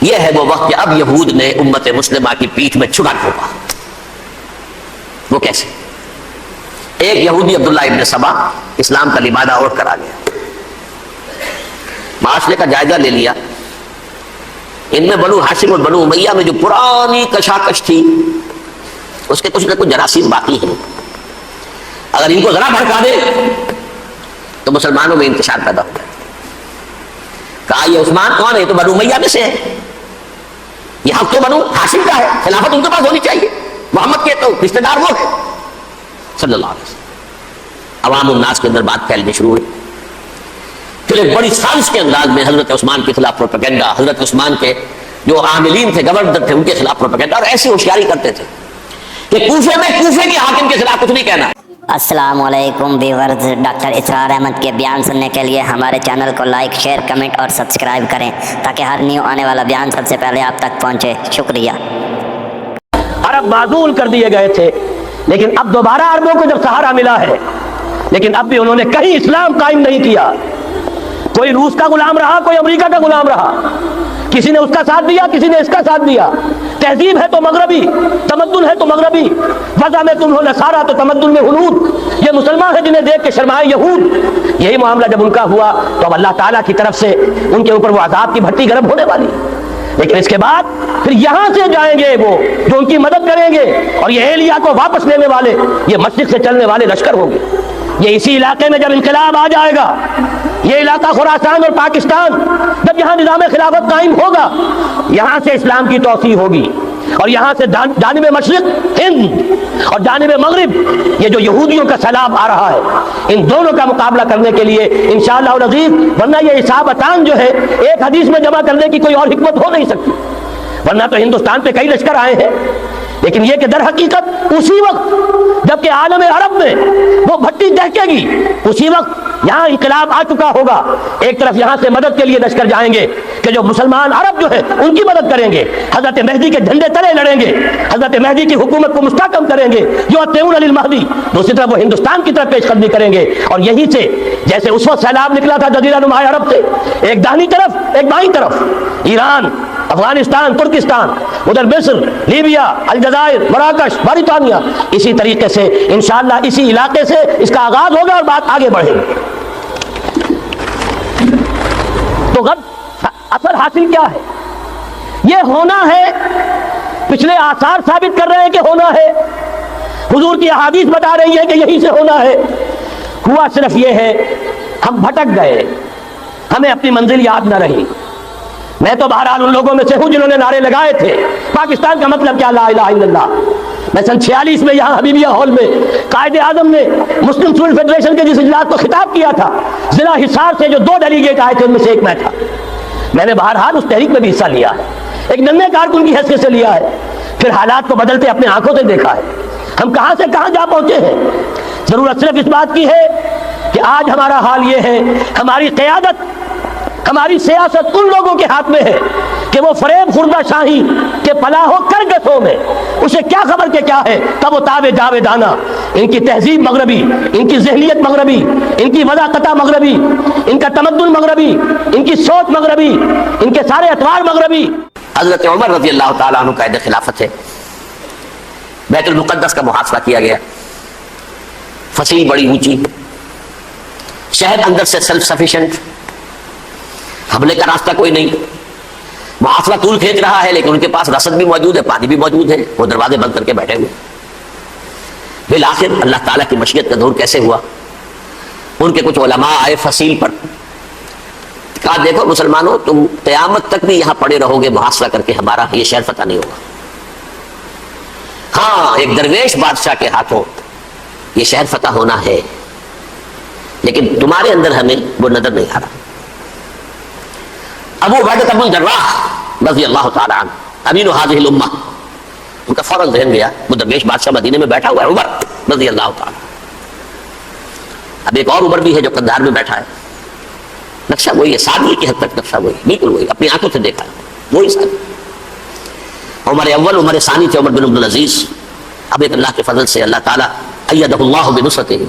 یہ ہے وہ وقت کہ اب یہود نے امت مسلمہ کی پیٹھ میں چھڑا ٹھوکا. وہ کیسے؟ ایک یہودی عبداللہ ابن سبا اسلام کا لبادہ اوڑھ کر آ گیا، معاشرے کا جائزہ لے لیا. ان میں بنو ہاشم اور بنو امیہ میں جو پرانی کشاکش تھی اس کے کچھ نہ کچھ جراثیم باقی ہیں. اگر ان کو ذرا بھڑکا دے تو مسلمانوں میں انتشار پیدا ہو جائے. کہا یہ عثمان کون ہے؟ یہ تو بنو امیہ میں سے ہے، یہ حق تو بنو ہاشم کا ہے، خلافت ان کے پاس ہونی چاہیے، محمد کے تو رشتے دار وہ ہے صلی اللہ علیہ وسلم. عوام الناس کے اندر بات پھیلنی شروع ہوئی. پھر ایک بڑی سازش کے انداز میں حضرت عثمان کے خلاف پروپیگنڈا، حضرت عثمان کے جو عاملین تھے، گورنر تھے، ان کے خلاف پروپیگنڈا، اور ایسی ہوشیاری کرتے تھے کہ کوفے میں کوفے کے حاکم کے خلاف کچھ نہیں کہنا. السلام علیکم ویورز، ڈاکٹر اسرار احمد کے بیان سننے کے لیے ہمارے چینل کو لائک، شیئر، کمنٹ اور سبسکرائب کریں تاکہ ہر نیو آنے والا بیان سب سے پہلے آپ تک پہنچے. شکریہ. عرب معزول کر دیے گئے تھے، لیکن اب دوبارہ عربوں کو جب سہارا ملا ہے، لیکن اب بھی انہوں نے کہیں اسلام قائم نہیں کیا. کوئی روس کا غلام رہا، کوئی امریکہ کا غلام رہا، کسی نے اس کا ساتھ دیا، کسی نے اس کا ساتھ دیا. تہذیب ہے تو مغربی، تمدن ہے تو مغربی، وضع میں تم ہو نصارہ تو تمدن میں ہنود. یہ مسلمان ہیں جنہیں دیکھ کے شرمائے یہود. یہی معاملہ جب ان کا ہوا تو اب اللہ تعالیٰ کی طرف سے ان کے اوپر وہ عذاب کی بھٹی گرم ہونے والی. لیکن اس کے بعد پھر یہاں سے جائیں گے وہ جو ان کی مدد کریں گے، اور یہ ایلیا کو واپس لینے والے، یہ مشرق سے چلنے والے لشکر ہوں گے. یہ اسی علاقے میں جب انقلاب آ جائے گا، یہ علاقہ خراسان اور پاکستان، جب یہاں نظام خلافت قائم ہوگا، یہاں سے اسلام کی توسیع ہوگی، اور یہاں سے جانب مشرق ہند اور جانب مغرب یہ جو یہودیوں کا سیلاب آ رہا ہے، ان دونوں کا مقابلہ کرنے کے لیے انشاءاللہ العزیز، ورنہ یہ حسابتان جو ہے ایک حدیث میں جمع کرنے کی کوئی اور حکمت ہو نہیں سکتی. ورنہ تو ہندوستان پہ کئی لشکر آئے ہیں، لیکن یہ کہ در حقیقت اسی وقت جبکہ عالم عرب میں وہ بھٹی دہکے گی، اسی وقت یہاں انقلاب آ چکا ہوگا. ایک طرف یہاں سے مدد کے لیے لشکر جائیں گے کہ جو مسلمان عرب جو ہے ان کی مدد کریں گے، حضرت مہدی کے جھنڈے تلے لڑیں گے، حضرت مہدی کی حکومت کو مستحکم کریں گے، جو اتیون علی المہدی. دوسری طرف وہ ہندوستان کی طرف پیش قدمی کریں گے، اور یہیں سے جیسے اس وقت سیلاب نکلا تھا جزیرہ نما عرب سے، ایک داہنی طرف ایک بائیں طرف، ایران، افغانستان، ترکستان، ادھر مصر، لیبیا، الجزائر، مراکش، باریتانیہ، اسی طریقے سے انشاءاللہ اسی علاقے سے اس کا آغاز ہوگا اور بات آگے بڑھے گی. تو غد اثر حاصل کیا ہے؟ یہ ہونا ہے، پچھلے آثار ثابت کر رہے ہیں کہ ہونا ہے، حضور کی احادیث بتا رہی ہے کہ یہیں سے ہونا ہے. ہوا صرف یہ ہے ہم بھٹک گئے، ہمیں اپنی منزل یاد نہ رہی. میں تو بہرحال ان لوگوں میں سے ہوں جنہوں نے نعرے لگائے تھے پاکستان کا مطلب کیا، لا الہ الا اللہ. میں سن 46 میں یہاں حبیبیہ ہال میں قائد اعظم نے مسلم اسٹوڈنٹ فیڈریشن کے جس اجلاس کو خطاب کیا تھا، ضلع حصار سے جو 2 ڈیلیگیٹ آئے تھے ان میں سے ایک میں تھا. میں نے بہرحال اس تحریک میں بھی حصہ لیا ہے، ایک ننھے کارکن کی حیثیت سے لیا ہے. پھر حالات کو بدلتے اپنے آنکھوں سے دیکھا ہے، ہم کہاں سے کہاں جا پہنچے ہیں. ضرورت صرف اس بات کی ہے کہ آج ہمارا حال یہ ہے، ہماری قیادت، ہماری سیاست ان لوگوں کے ہاتھ میں ہے کہ وہ فریب خوردہ شاہی کے پلاح و کرگسوں میں اسے کیا خبر کہ کیا ہے، تب وہ تاب جاویدانہ. ان کی تہذیب مغربی، ان کی ذہنیت مغربی، ان کی وضاقتہ مغربی، ان کا تمدن مغربی، ان کی سوچ مغربی، ان کے سارے اطوار مغربی. حضرت عمر رضی اللہ تعالیٰ عنہ قائد خلافت ہے. بیت المقدس کا محاصرہ کیا گیا، فصیل بڑی اونچی، شہر اندر سے سیلف سفیشینٹ، حملے کا راستہ کوئی نہیں. محاصرہ طول کھینچ رہا ہے لیکن ان کے پاس رسد بھی موجود ہے، پانی بھی موجود ہے، وہ دروازے بند کر کے بیٹھے ہوئے. بالآخر اللہ تعالیٰ کی مشیت کا دور کیسے ہوا، ان کے کچھ علماء آئے فصیل پر، کہا دیکھو مسلمانوں، تم قیامت تک بھی یہاں پڑے رہو گے محاصرہ کر کے، ہمارا یہ شہر فتح نہیں ہوگا. ہاں ایک درویش بادشاہ کے ہاتھوں یہ شہر فتح ہونا ہے، لیکن تمہارے اندر ہمیں وہ نظر نہیں آ رہا. ابو عبیدہ بن الجراح رضی اللہ تعالی عنہ امین هذه الامہ، ان کا فوراً ذہن گیا وہ درویش بادشاہ مدینے میں بیٹھا ہوا ہے عمر رضی اللہ تعالی. اب ایک اور عمر بھی ہے جو قندھار میں بیٹھا ہے. نقشہ وہی ہے، سادگی کی حد تک نقشہ وہی، بالکل وہی، اپنی آنکھوں سے دیکھا ہے وہی سادگی. عمر اول عمر ثانی تھے عمر بن عبد العزیز. اب ایک اللہ کے فضل سے اللہ تعالیٰ ایدہ اللہ بنصرتہ،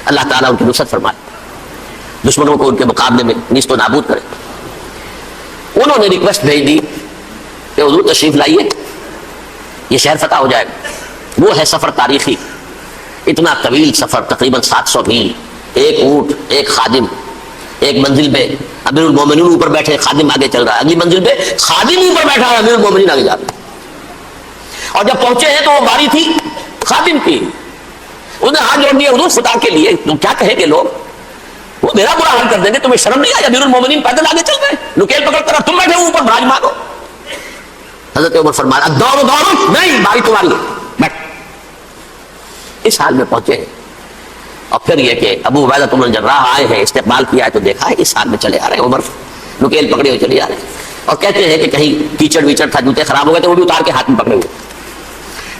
اللہ تعالیٰ ان کی نصرت فرمائے، دشمنوں کو ان کے مقابلے میں نیست و نابود کرے. انہوں نے ریکویسٹ بھیج دی کہ حضور تشریف لائیے یہ شہر فتح ہو جائے گا. وہ ہے سفر تاریخی، اتنا طویل سفر، تقریباً 700 میل، ایک اونٹ، ایک خادم، ایک منزل پہ امیر المومنین اوپر بیٹھے، خادم آگے چل رہا ہے، اگلی منزل پہ خادم اوپر بیٹھا ہے، امیر المومنین آگے جا رہا ہے. اور جب پہنچے ہیں تو وہ باری تھی خادم کی، انہوں نے ہاتھ جوڑ دیا حضور خدا کے لیے تم کیا کہیں گے لوگ، وہ میرا برا حال کر دیں گے، تمہیں شرم نہیں آیا؟ امیر المومنین پیدل آگے چل رہے، نکیل پکڑ کر تم بیٹھے اوپر براج مانگو. حضرت عمر فرمایا دور نہیں، باری تمہاری ہے، بیٹھ. اس حال میں پہنچے ہیں. اور پھر یہ کہ ابو عبیدہ بن الجراح آئے ہیں، استقبال کیا ہے تو دیکھا ہے اس حال میں چلے آ رہے ہیں. عمر نکیل پکڑے ہوئے چلے آ رہے ہیں، اور کہتے ہیں کہ کہیں کیچڑ ویچڑ تھا، جوتے خراب ہو گئے تھے، وہ بھی اتار کے ہاتھ میں پکڑے ہوئے،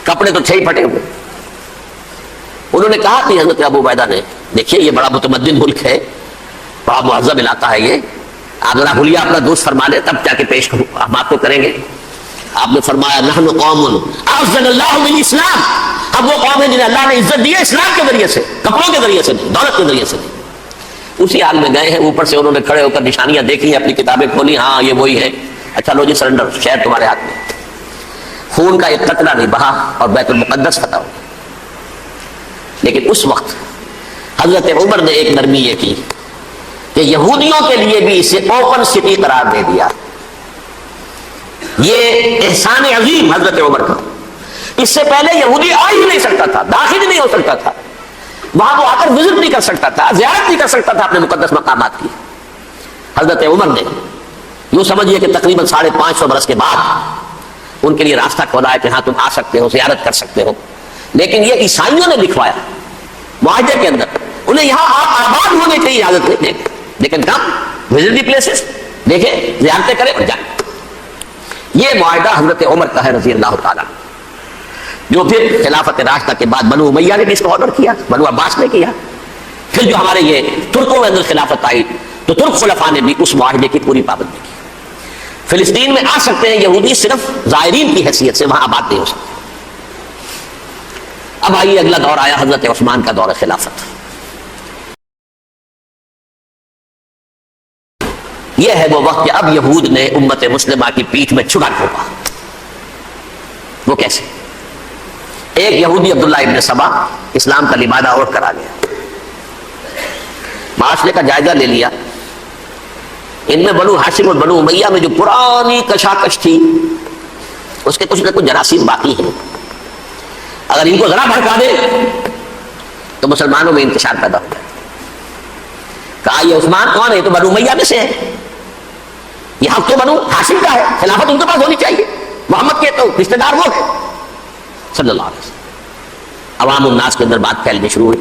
کپڑے تو تھے ہی پھٹے ہوئے. انہوں نے کہا کہ حضرت ابو عبیدہ نے، دیکھیے یہ بڑا متمدن ملک ہے، بڑا مہذب علاقہ ہے یہ، آپ ذرا بھولیا اپنا دوست فرما لے تب جا کے پیش ہم آپ کو کریں گے. آپ نے فرمایا نحن قوم اعزنا اللہ بالاسلام، اب وہ قوم ہے جنہیں اللہ نے عزت دی ہے اسلام کے ذریعے سے، کپڑوں کے ذریعے سے نہیں، دولت کے ذریعے سے نہیں. اسی حال میں گئے ہیں، اوپر سے انہوں نے کھڑے ہو کر نشانیاں دیکھی، اپنی کتابیں کھولی، ہاں یہ وہی ہے، اچھا لو جی سرنڈر، شہر تمہارے ہاتھ میں. خون کا ایک قطرہ نہیں بہا اور بیت المقدس فتح ہو. لیکن اس وقت حضرت عمر نے ایک نرمی یہ کی کہ یہودیوں کے لیے بھی اسے اوپن سٹی قرار دے دیا. یہ احسان عظیم حضرت عمر کا. اس سے پہلے یہودی آ ہی نہیں سکتا تھا، داخل ہی نہیں ہو سکتا تھا، وہاں وہ آ کر وزٹ نہیں کر سکتا تھا، زیارت نہیں کر سکتا تھا اپنے مقدس مقامات کی. حضرت عمر نے یوں سمجھیے کہ تقریباً 550 برس کے بعد ان کے لیے راستہ کھولا ہے کہ ہاں تم آ سکتے ہو، زیارت کر سکتے ہو. لیکن یہ عیسائیوں نے لکھوایا معاہدے کے اندر، انہیں یہاں آپ آباد ہونے کی اجازت نہیں دیں، لیکن کم وزٹ دی پلیسز، دیکھیں زیارتیں کریں اور جائیں. یہ معاہدہ حضرت عمر کا ہے رضی اللہ تعالیٰ، جو پھر خلافت راشدہ کے بعد بنو امیہ نے بھی اس کو آرڈر کیا، بنو عباس نے کیا. پھر جو ہمارے یہ ترکوں میں اندر خلافت آئی تو ترک خلفاء نے بھی اس معاہدے کی پوری پابندی کی. فلسطین میں آ سکتے ہیں یہودی صرف زائرین کی حیثیت سے، وہاں آباد نہیں ہو سکتے. اب آئیے اگلا دور آیا حضرت عثمان کا دور خلافت. یہ ہے وہ وقت کہ اب یہود نے امت مسلمہ کی پیٹھ میں چھڑا ٹھوکا. وہ کیسے؟ ایک یہودی عبداللہ ابن سبا اسلام کا لبادہ اوڑھ کر آ گیا، معاشرے کا جائزہ لے لیا. ان میں بنو ہاشم اور بنو امیہ میں جو پرانی کشاکش تھی اس کے کچھ نہ کچھ جراثیم باقی ہیں. اگر ان کو ذرا بھڑکا دے تو مسلمانوں میں انتشار پیدا ہو جائے. کہا یہ عثمان کون ہے؟ تو بنو امیہ میں سے ہے، یہ حق تو بنو ہاشم کا ہے، خلافت ان کے پاس ہونی چاہیے، محمد کے تو رشتے دار وہ ہے صلی اللہ علیہ وسلم. عوام الناس کے اندر بات پھیلنی شروع ہوئی.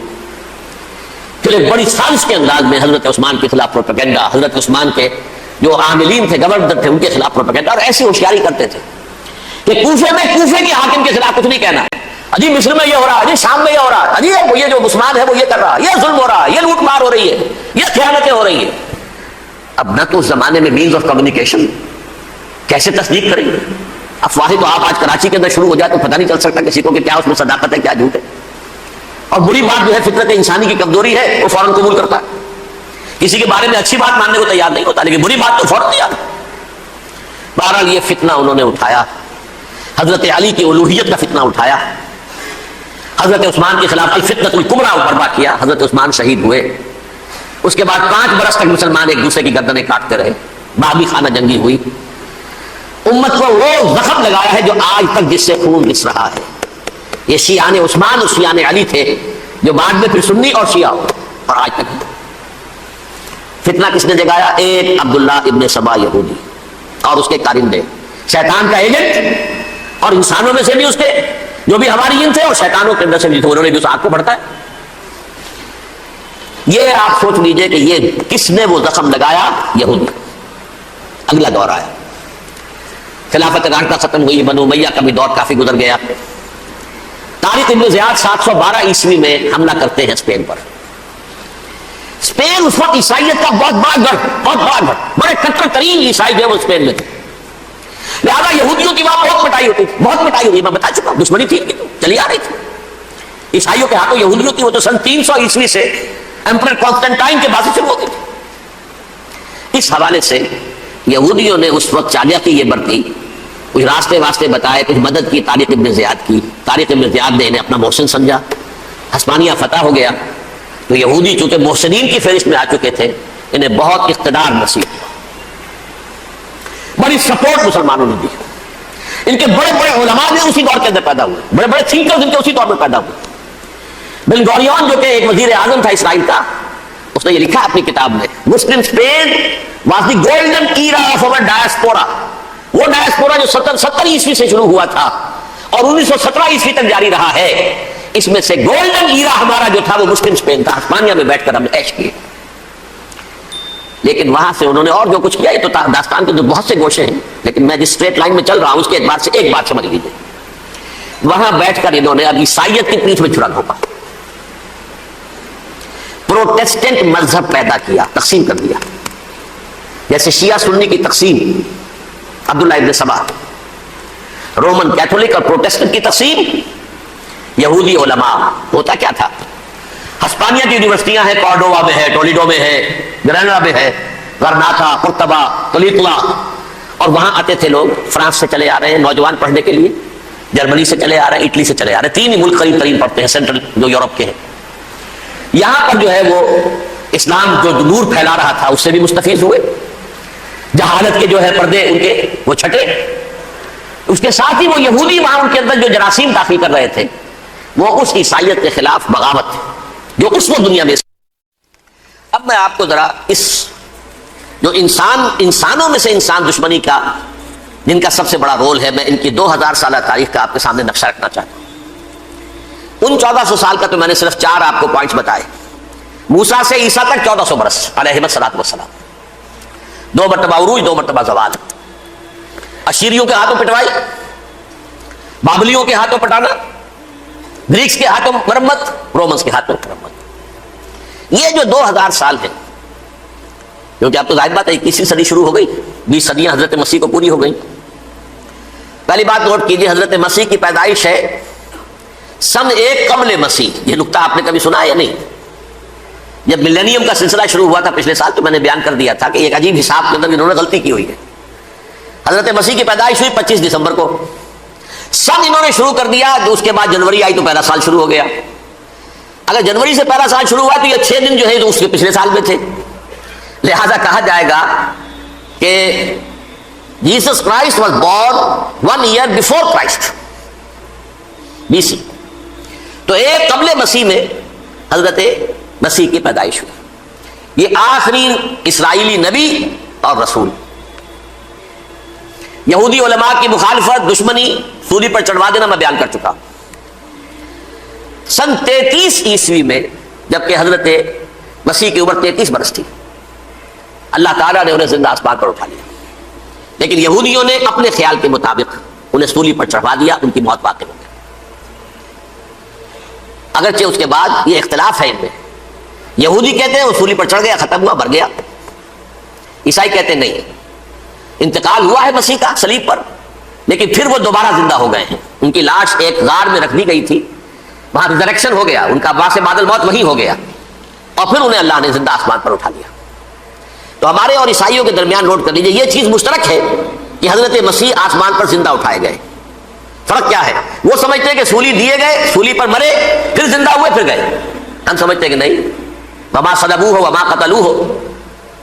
پھر ایک بڑی سازش کے انداز میں حضرت عثمان کے خلاف پروپیگنڈا، حضرت عثمان کے جو عاملین تھے، گورنر تھے، ان کے خلاف پروپیگنڈا، اور ایسی ہوشیاری کرتے تھے کہ کوفے میں کوفے کے حاکم کے خلاف کچھ نہیں کہنا، اجی مصر میں یہ ہو رہا ہے، اجی شام میں یہ ہو رہا ہے، اجی یہ جو عثمان ہے وہ یہ کر رہا ہے، یہ ظلم ہو رہا ہے، یہ لوٹ مار ہو رہی ہے، یہ خیانتیں ہو رہی ہیں. اب نہ تو اس زمانے میں مینز آف کمیونیکیشن، کیسے تصدیق کریں گے؟ افواہیں تو آپ آج کراچی کے اندر شروع ہو جائے تو پتہ نہیں چل سکتا کسی کو کہ کیا اس میں صداقت ہے کیا جھوٹ ہے. اور بری بات جو ہے فطرت انسانی کی کمزوری ہے، وہ فوراً قبول کرتا ہے. کسی کے بارے میں اچھی بات ماننے کو تیار نہیں ہوتا، لیکن بری بات تو فوراً تیار. بہرحال یہ فتنہ انہوں نے اٹھایا، حضرت علی کی الوہیت کا فتنہ اٹھایا، حضرت عثمان کے خلاف الفتنۃ الکبریٰ برپا کیا. حضرت عثمان شہید ہوئے. اس کے بعد 5 برس تک مسلمان ایک دوسرے کی گردنیں کاٹتے رہے، باغی خانہ جنگی ہوئی. امت کو وہ زخم لگایا ہے جو آج تک جس سے خون رس رہا ہے. یہ شیعان عثمان اور شیعان علی تھے جو بعد میں پھر سنی اور شیعہ ہو، اور آج تک فتنہ کس نے جگایا؟ ایک عبداللہ ابن سبا یہودی اور اس کے کارندے، شیطان کا ایجنٹ، اور انسانوں میں سے بھی اس کے جو بھی حواریین تھے اور شیطانوں کے اندر سے بھی تھے، انہوں نے بھی اس آگ کو بڑھتا ہے. یہ آپ سوچ لیجئے کہ یہ کس نے وہ زخم لگایا؟ یہودی. اگلا دور آیا، خلافت راشدہ ختم ہوئی، بنو امیہ کا بھی دور کافی گزر گیا. طارق ابن زیاد 712 عیسوی میں حملہ کرتے ہیں اسپین پر. اسپین اس وقت عیسائیت کا بہت بڑا گڑھ، بڑے کٹر ترین عیسائی جو وہ اسپین میں تھے. لہٰذا یہودیوں کی وہاں بہت پٹائی ہوتی تھی، بہت پٹائی ہوئی. میں بتا چکا ہوں، دشمنی تھی چلی آ رہی تھی عیسائیوں کے ہاتھوں یہودیوں کی. وہ تو سن 300 عیسوی سے ایمپرر کانسٹنٹائن کے بعد سے شروع ہو گئی تھی. اس حوالے سے یہودیوں نے اس وقت چالاکی یہ برتی کچھ راستے واسطے بتائے، کچھ مدد کی طارق ابن زیاد کی. طارق ابن زیاد نے انہیں اپنا محسن سمجھا، ہسپانیہ فتح ہو گیا. تو یہودی چونکہ محسنین کی فہرست میں آ چکے تھے، انہیں بہت اقتدار نصیب ہوا، بڑی سپورٹ مسلمانوں نے دی. ان کے بڑے بڑے علماء نے اسی دور کے اندر پیدا ہوئے، بڑے بڑے تھنکرز ان کے اسی دور میں پیدا ہوئے. بن گوریون جو کہ ایک وزیر اعظم تھا اسرائیل کا، اس نے یہ لکھا اپنی کتاب میں، Muslim Spain was the golden era of اور ڈائسپورا. وہ ڈائسپورا جو 70 عیسوی سے شروع ہوا تھا اور 1917 عیسوی تک جاری رہا ہے، اس میں سے گولڈن ایرا ہمارا جو تھا وہ مسلم اسپین تھا. ہسپانیہ میں بیٹھ کر ہم نے عیش کیے. لیکن وہاں سے انہوں نے اور جو کچھ کیا، یہ تو داستان کے تو بہت سے گوشے ہیں، لیکن میں جس اسٹریٹ لائن میں چل رہا ہوں اس کے اعتبار سے ایک بات سمجھ لیجیے. وہاں بیٹھ کر انہوں نے اب عیسائیت کی پیٹھ میں چھڑا گھونپا، پروٹیسٹنٹ مذہب پیدا کیا، تقسیم کر دیا. جیسے شیعہ سنی کی تقسیم، عبداللہ ابن سبا. رومن کیتھولک اور پروٹیسٹنٹ کی تقسیم، یہودی علماء. ہوتا کیا تھا، ہسپانیہ کی یونیورسٹیاں ہیں، کارڈووا میں ہے، ٹولیڈو میں ہے، گریناڈا میں ہے، غرناطہ، قرطبہ، تولیتلا. اور وہاں آتے تھے لوگ، فرانس سے چلے آ رہے ہیں نوجوان پڑھنے کے لیے، جرمنی سے چلے آ رہے ہیں، اٹلی سے چلے آ رہے ہیں. 3 ہی ملک قریب قریب پڑھتے ہیں سینٹرل جو یورپ کے ہیں. یہاں پر جو ہے وہ اسلام جو نور پھیلا رہا تھا اس سے بھی مستفید ہوئے. جہالت کے جو ہے پردے ان کے وہ چھٹے. اس کے ساتھ ہی وہ یہودی وہاں ان کے اندر جو جراثیم داخل کر رہے تھے وہ اس عیسائیت کے خلاف بغاوت تھی جو اس وقت دنیا میں. اب میں آپ کو ذرا اس جو انسانوں میں سے انسان دشمنی کا جن کا سب سے بڑا رول ہے، میں ان کی 2000 سالہ تاریخ کا آپ کے سامنے نقشہ رکھنا چاہتا ہوں. ان 1400 سال کا تو میں نے صرف 4 آپ کو پوائنٹس بتائے. موسیٰ سے عیسیٰ تک 1400 برس علیہ الصلوۃ والسلام. 2 مرتبہ عروج، 2 مرتبہ زوال. اشیریوں کے ہاتھوں پٹوائی، بابلیوں کے ہاتھوں پٹانا، گریکس کے ہاتھوں مرمت، رومنس کے ہاتھوں مرمت. یہ جو 2000 سال ہیں، کیونکہ اب تو ظاہر بات ہے 21ویں صدی شروع ہو گئی، 20 صدیاں حضرت مسیح کو پوری ہو گئی. پہلی بات نوٹ کیجیے، حضرت مسیح کی پیدائش ہے سن 1 قبل مسیح. یہ نقطہ آپ نے کبھی سنا ہے یا نہیں؟ جب ملینیم کا سلسلہ شروع ہوا تھا پچھلے سال تو میں نے بیان کر دیا تھا کہ ایک عجیب حساب کے اندر انہوں نے غلطی کی ہوئی ہے. حضرت مسیح کی پیدائش ہوئی 25 دسمبر کو. سن انہوں نے شروع کر دیا، تو اس کے بعد جنوری آئی تو پہلا سال شروع ہو گیا. اگر جنوری سے پہلا سال شروع ہوا تو یہ 6 دن جو ہے تو اس کے پچھلے سال میں تھے. لہذا کہا جائے گا کہ Jesus Christ was born 1 year before Christ BC. تو 1 قبل مسیح میں حضرت مسیح کی پیدائش ہوئی. یہ آخری اسرائیلی نبی اور رسول. یہودی علماء کی مخالفت، دشمنی، سولی پر چڑھوا دینا میں بیان کر چکا. سن 33 عیسوی میں جبکہ حضرت مسیح کی عمر 33 برس تھی، اللہ تعالیٰ نے انہیں زندہ آسمان پر اٹھا لیا. لیکن یہودیوں نے اپنے خیال کے مطابق انہیں سولی پر چڑھوا دیا، ان کی موت واقع ہو گئی. اگرچہ اس کے بعد یہ اختلاف ہے ان میں. یہودی کہتے ہیں وہ سولی پر چڑھ گیا، ختم ہوا، مر گیا. عیسائی کہتے ہیں نہیں، انتقال ہوا ہے مسیح کا صلیب پر، لیکن پھر وہ دوبارہ زندہ ہو گئے ہیں. ان کی لاش ایک غار میں رکھ دی گئی تھی، وہاں ریزریکشن ہو گیا، ان کا باعث بعد الموت وہی ہو گیا، اور پھر انہیں اللہ نے زندہ آسمان پر اٹھا لیا. تو ہمارے اور عیسائیوں کے درمیان نوٹ کر لیجیے، یہ چیز مشترک ہے کہ حضرت مسیح آسمان پر زندہ اٹھائے گئے. فرق کیا ہے؟ وہ سمجھتے ہیں کہ سولی دیے گئے، سولی پر مرے، پھر زندہ ہوئے، پھر گئے. ہم سمجھتے ہیں کہ نہیں، وما صلبوہ وما قتلوہ،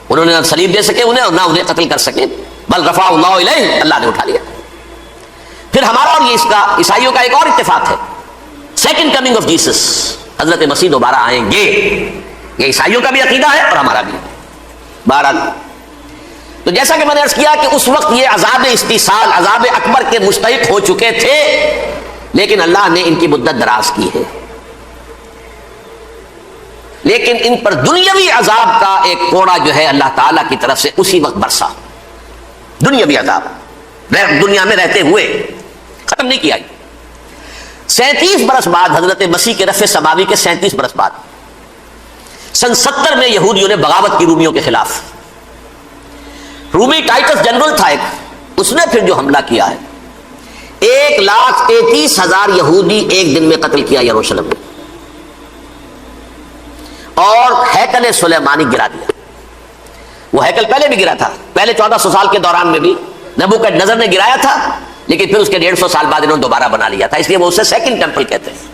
انہوں نے نہ صلیب دے سکے انہیں اور نہ انہیں قتل کر سکے، بل رفع اللہ الیہ، اللہ نے اٹھا لیا. پھر ہمارا اور یہ اس کا عیسائیوں کا ایک اور اتفاق ہے، سیکنڈ کمنگ آف جیسس، حضرت مسیح دوبارہ آئیں گے. یہ عیسائیوں کا بھی عقیدہ ہے اور ہمارا بھی. بہرحال تو جیسا کہ میں نے عرض کیا کہ اس وقت یہ عذاب استیصال، عذاب اکبر کے مستحق ہو چکے تھے، لیکن اللہ نے ان کی مدت دراز کی ہے. لیکن ان پر دنیاوی عذاب کا ایک کوڑا جو ہے اللہ تعالیٰ کی طرف سے اسی وقت برسا. دنیاوی عذاب دنیا میں رہتے ہوئے ختم نہیں کیا. 37 برس بعد حضرت مسیح کے رفع سماوی کے 37 برس بعد سن 70 میں یہودیوں نے بغاوت کی رومیوں کے خلاف. رومی ٹائٹس جنرل تھا ایک، اس نے پھر جو حملہ کیا ہے 1,33,000 یہودی ایک دن میں قتل کیا یروشلم میں، اور ہیکل سلیمانی گرا دیا. وہ ہیکل پہلے بھی گرا تھا، پہلے 1400 سال کے دوران میں بھی نبوکدنضر نے گرایا تھا، لیکن پھر اس کے 150 سال بعد انہوں نے دوبارہ بنا لیا تھا، اس لیے وہ اسے سیکنڈ ٹیمپل کہتے ہیں۔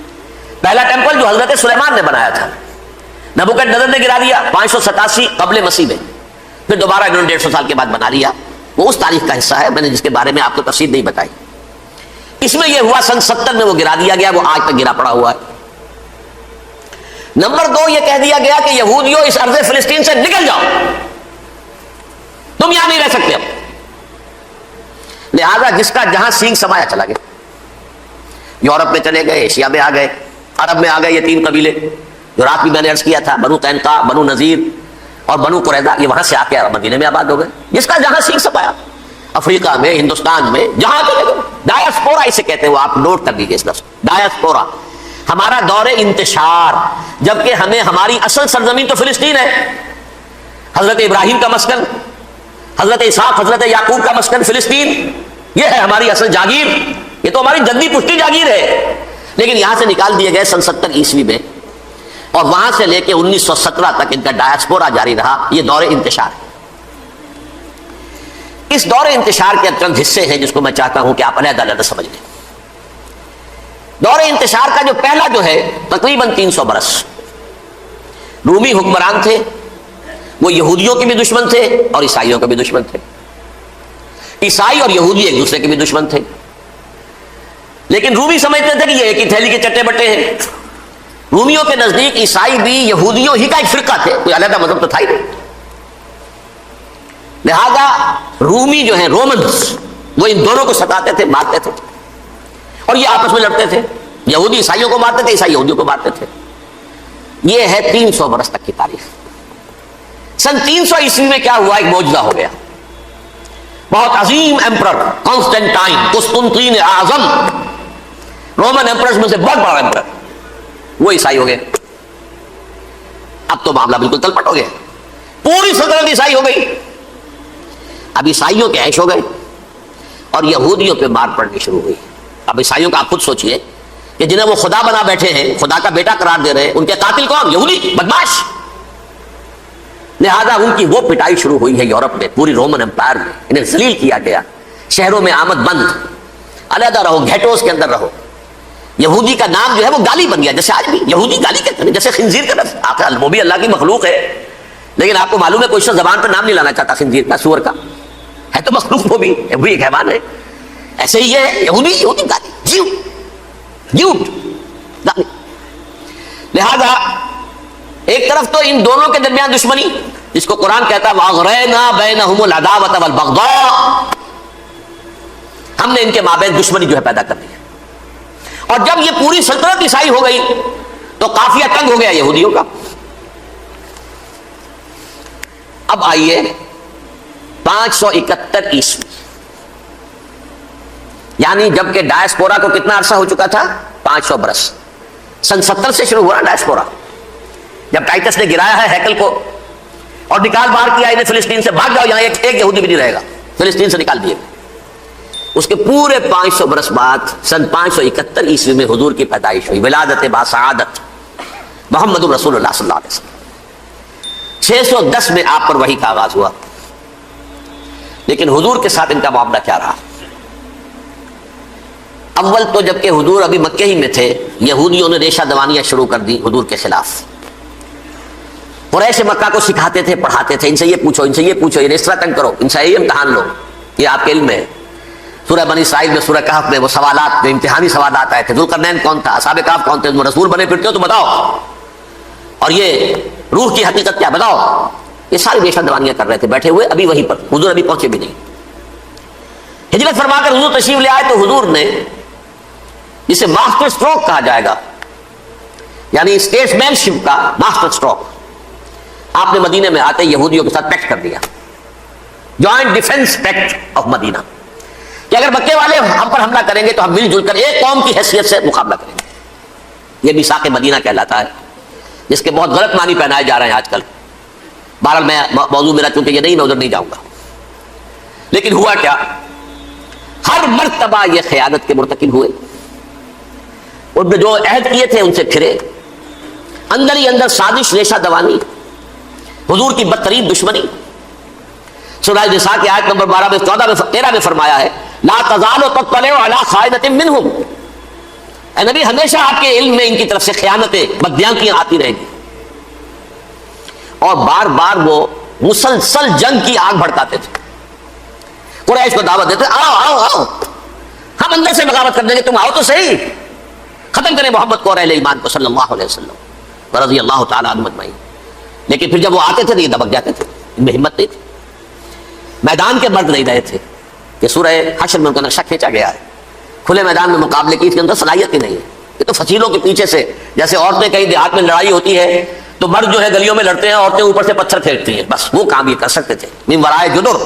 پہلا ٹیمپل جو حضرت سلیمان نے بنایا تھا، نبوکدنیزر نے گرا دیا 587 قبل مسیح میں، پھر دوبارہ انہوں نے 150 سال کے بعد بنا لیا۔ وہ اس تاریخ کا حصہ ہے میں نے جس کے بارے میں آپ کو تفصیل نہیں بتائی۔ اس میں یہ ہوا سن 70 میں وہ گرا دیا گیا، وہ آج تک گرا پڑا ہوا ہے۔ نمبر 2 یہ کہہ دیا گیا کہ یہودیوں اس ارض فلسطین سے نکل جاؤ، تم یہاں نہیں رہ سکتے اب۔ لہذا جس کا جہاں سینگ سمایا چلا گیا، یورپ میں چلے گئے، ایشیا میں آ گئے، عرب میں آ گئے۔ یہ 3 قبیلے جو رات بھی میں نے عرض کیا تھا، بنو قینقاع، بنو نذیر اور بنو قریظہ، یہ وہاں سے آ کے مدینے میں آباد ہو گئے۔ جس کا جہاں سینگ سمایا، افریقہ میں، ہندوستان میں، جہاں چلے گئے۔ ڈایاسپورا اسے کہتے ہیں، وہ آپ نوٹ کر لیجیے اس لفظ ڈایاسپورا۔ ہمارا دور انتشار، جبکہ ہمیں ہماری اصل سرزمین تو فلسطین ہے، حضرت ابراہیم کا مسکن، حضرت اسحاق حضرت یعقوب کا مسکن فلسطین، یہ ہے ہماری اصل جاگیر، یہ تو ہماری جدی پشتی جاگیر ہے۔ لیکن یہاں سے نکال دیے گئے سن 70 عیسوی میں، اور وہاں سے لے کے 1917 تک ان کا ڈایاسپورا جاری رہا۔ یہ دور انتشار ہے۔ اس دور انتشار کے چند حصے ہیں جس کو میں چاہتا ہوں کہ آپ علیحدہ علیحدہ سمجھ لیں۔ دور انتشار کا جو پہلا جو ہے تقریباً 300 برس، رومی حکمران تھے، وہ یہودیوں کے بھی دشمن تھے اور عیسائیوں کے بھی دشمن تھے۔ عیسائی اور یہودی ایک دوسرے کے بھی دشمن تھے، لیکن رومی سمجھتے تھے کہ یہ ایک ہی تھیلی کے چٹے بٹے ہیں۔ رومیوں کے نزدیک عیسائی بھی یہودیوں ہی کا ایک فرقہ تھے، کوئی علیحدہ مذہب تو تھا ہی نہیں۔ لہذا رومی جو ہیں رومنز، وہ ان دونوں کو ستاتے تھے، مارتے تھے، اور یہ آپس میں لڑتے تھے۔ یہودی عیسائیوں کو مارتے تھے، عیسائی یہودیوں کو مارتے تھے۔ یہ ہے 300 برس تک کی تاریخ۔ سن 300 عیسوی میں کیا ہوا؟ ایک معجزہ ہو گیا۔ بہت عظیم ایمپرر کانسٹینٹائن، قسطنطین اعظم، رومن ایمپررز میں سے بہت بڑا ایمپرر، وہ عیسائی ہو گئے۔ اب تو معاملہ بالکل تلپٹ ہو گیا، پوری سلطنت عیسائی ہو گئی۔ اب عیسائیوں کے عیش ہو گئے اور یہودیوں پہ مار پڑنی شروع ہوئی۔ اب عیسائیوں کا آپ خود سوچئے کہ جنہیں وہ خدا بنا بیٹھے ہیں، خدا کا بیٹا قرار دے رہے ہیں، ان کے قاتل کون؟ یہودی بدماش۔ لہذا ان کی وہ پٹائی شروع ہوئی ہے یورپ میں، پوری رومن امپائر میں، انہیں ذلیل کیا گیا۔ شہروں میں آمد بند، علیحدہ رہو، گھیٹوز کے اندر رہو۔ یہودی کا نام جو ہے وہ گالی بن گیا، جیسے آج بھی یہودی گالی کہتے ہیں، جیسے خنزیر کا لفظ۔ آخر وہ بھی اللہ کی مخلوق ہے، لیکن آپ کو معلوم ہے کوئی شخص زبان پہ نام نہیں لانا چاہتا خنزیر کا، سور کا، ہے تو مخلوق، وہ بھی ایک حیوان ہے۔ ایسے ہی ہے یہودی گالی، جیوٹ گالی۔ لہذا ایک طرف تو ان دونوں کے درمیان دشمنی، جس کو قرآن کہتا ہے وَأَغْرَيْنَا بَيْنَهُمُ الْعَدَاوَةَ وَالْبَغْضَاءَ، ہم نے ان کے مابین دشمنی جو ہے پیدا کر دی۔ اور جب یہ پوری سلطنت عیسائی ہو گئی تو قافیہ تنگ ہو گیا یہودیوں کا۔ اب آئیے 571 عیسوی، یعنی جب کہ ڈایاسپورا کو کتنا عرصہ ہو چکا تھا؟ 500 برس۔ سن 70 سے شروع ہوا ڈایاسپورا، جب ٹائٹس نے گرایا ہے ہیکل کو اور نکال باہر کیا انہیں فلسطین سے، بھاگ جاؤ یہاں ایک یہودی بھی نہیں رہے گا، فلسطین سے نکال دیے۔ اس کے پورے 500 برس بعد سن 571 عیسوی میں حضور کی پیدائش ہوئی، ولادت باسعادت محمد رسول اللہ صلی اللہ علیہ وسلم۔ 610 میں آپ پر وحی کا آغاز ہوا۔ لیکن حضور کے ساتھ ان کا معاملہ کیا رہا؟ اول تو جبکہ حضور ابھی مکے ہی میں تھے، یہودیوں نے ریشہ دوانیاں شروع کر دی حضور کے خلاف۔ قریش مکہ کو سکھاتے تھے، پڑھاتے تھے، ان سے یہ پوچھو، ان سے یہ پوچھو، انہیں اس طرح تنگ کرو، ان سے یہ امتحان لو، یہ آپ کے علم میں۔ سورہ بنی اسرائیل میں، سورہ کہف میں وہ سوالات، جو امتحانی سوالات آئے تھے، ذوالقرنین کون تھا، اصحاب کہف کون تھے، تم رسول بنے پھرتے ہو تو بتاؤ، اور یہ روح کی حقیقت کیا بتاؤ۔ یہ ساری ریشہ دوانیاں کر رہے تھے بیٹھے ہوئے ابھی وہیں پر، حضور ابھی پہنچے بھی نہیں۔ ہجرت فرما کر حضور تشریف لے آئے تو حضور نے، جسے ماسٹر اسٹروک کہا جائے گا، یعنی اسٹیٹس مین شپ کا ماسٹر اسٹروک، آپ نے مدینے میں آتے یہودیوں کے ساتھ پیکٹ کر دیا، جوائنٹ ڈیفنس پیکٹ آف مدینہ، کہ اگر مکے والے ہم پر حملہ کریں گے تو ہم مل جل کر ایک قوم کی حیثیت سے مقابلہ کریں گے۔ یہ میثاق مدینہ کہلاتا ہے، جس کے بہت غلط معنی پہنائے جا رہے ہیں آج کل۔ بہرحال میں موضوع میرا چونکہ یہ نہیں، میں ادھر نہیں جاؤں گا۔ لیکن ہوا کیا؟ ہر مرتبہ یہ خیانت کے مرتکب ہوئے، ان نے جو عہد کیے تھے ان سے پھرے، اندر ہی اندر سازش، ریشہ دوانی، حضور کی بدترین دشمنی۔ سورہ نساء کی آیت نمبر 12 میں 14 میں 13 میں فرمایا ہے لا تزال تطلع علی خائنۃ منہم، اے نبی ہمیشہ آپ کے علم میں ان کی طرف سے خیانتیں بدیانتیاں آتی رہیں گی. اور بار بار وہ مسلسل جنگ کی آگ بھڑکاتے تھے. قریش کو دعوت دیتے آؤ آؤ آؤ ہم اندر سے بغاوت کر دیں گے، تم آؤ تو صحیح، ختم کریں محمد کو اور اہل ایمان کو صلی اللہ علیہ وسلم رضی اللہ تعالیٰ عنہ اجمعین. لیکن پھر جب وہ آتے تھے تو یہ دبک جاتے تھے، ان میں ہمت نہیں تھی، میدان کے مرد نہیں رہے تھے. کہ سورہ حشر میں ان کا نقشہ کھینچا گیا ہے. کھلے میدان میں مقابلے کی اس کے اندر صلاحیت ہی نہیں ہے. یہ تو فصیلوں کے پیچھے سے، جیسے عورتیں کہیں دیہات میں لڑائی ہوتی ہے تو مرد جو ہے گلیوں میں لڑتے ہیں، عورتیں اوپر سے پتھر پھینکتی ہیں، بس وہ کام یہ کر سکتے تھے. من ورائے جدر،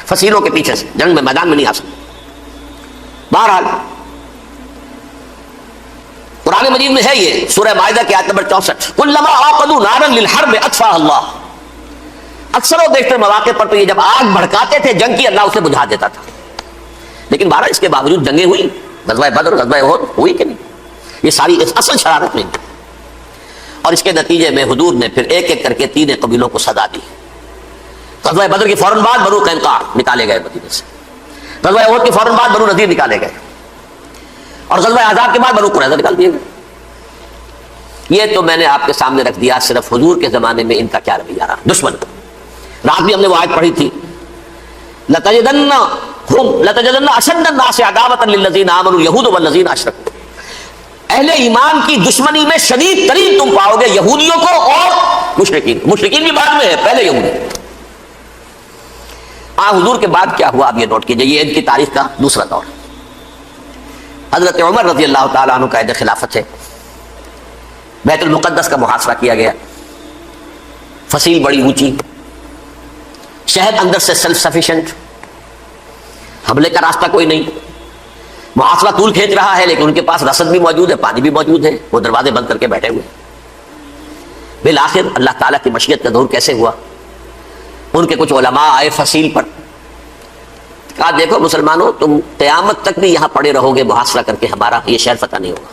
فصیلوں کے پیچھے سے جنگ میں میدان میں نہیں آ سکتے. بہرحال قرآن مجید میں ہے یہ سورہ مائدہ کی آیت نمبر 64، کلما اوقدوا نارا للحرب اطفاها اللہ. اکثر و بیشتر مواقع پر تو یہ جب آگ بھڑکاتے تھے جنگ کی، اللہ اسے بجھا دیتا تھا. لیکن بہرحال اس کے باوجود جنگیں ہوئی، غزوہ بدر، غزوہ احد ہوئی کہ نہیں؟ یہ ساری اصل شرارت نہیں. اور اس کے نتیجے میں حضور نے پھر ایک ایک کر کے 3 قبیلوں کو سزا دی. غزوہ بدر کے فوراً بعد بنو قینقاع نکالے گئے مدینے سے، غزوہ احد کے فوراً بعد بنو نذیر نکالے گئے، اور غزوہ احزاب کے بعد بنو قریظہ نکال دیے گئے. یہ تو میں نے آپ کے سامنے رکھ دیا صرف حضور کے زمانے میں ان کا کیا رویہ رہا دشمن. رات بھی ہم نے وہ آیت پڑھی تھی، لَتَجِدَنَّ أَشَدَّ النَّاسِ عَدَاوَةً لِلَّذِينَ آمَنُوا الْيَهُودُ وَالَّذِينَ أَشْرَكُوا. اہل ایمان کی دشمنی میں شدید ترین تم پاؤ گے یہودیوں کو اور مشرکین. مشرکین بھی بعد میں ہے، پہلے یہودی. حضور کے بعد کیا ہوا آپ یہ نوٹ کیجئے، یہ ان کی تاریخ کا دوسرا دور. حضرت عمر رضی اللہ تعالیٰ عنہ قائد خلافت ہے. بیت المقدس کا محاصرہ کیا گیا، فصیل بڑی اونچی، شہر اندر سے سیلف سفیشینٹ، حملے کا راستہ کوئی نہیں. محاصرہ طول کھینچ رہا ہے لیکن ان کے پاس رسد بھی موجود ہے، پانی بھی موجود ہے، وہ دروازے بند کر کے بیٹھے ہوئے. بالآخر اللہ تعالیٰ کی مشیت کا ظہور کیسے ہوا؟ ان کے کچھ علماء آئے فصیل پر، کہا دیکھو مسلمانوں، تم قیامت تک بھی یہاں پڑے رہو گے محاصرہ کر کے، ہمارا یہ شہر فتح نہیں ہوگا.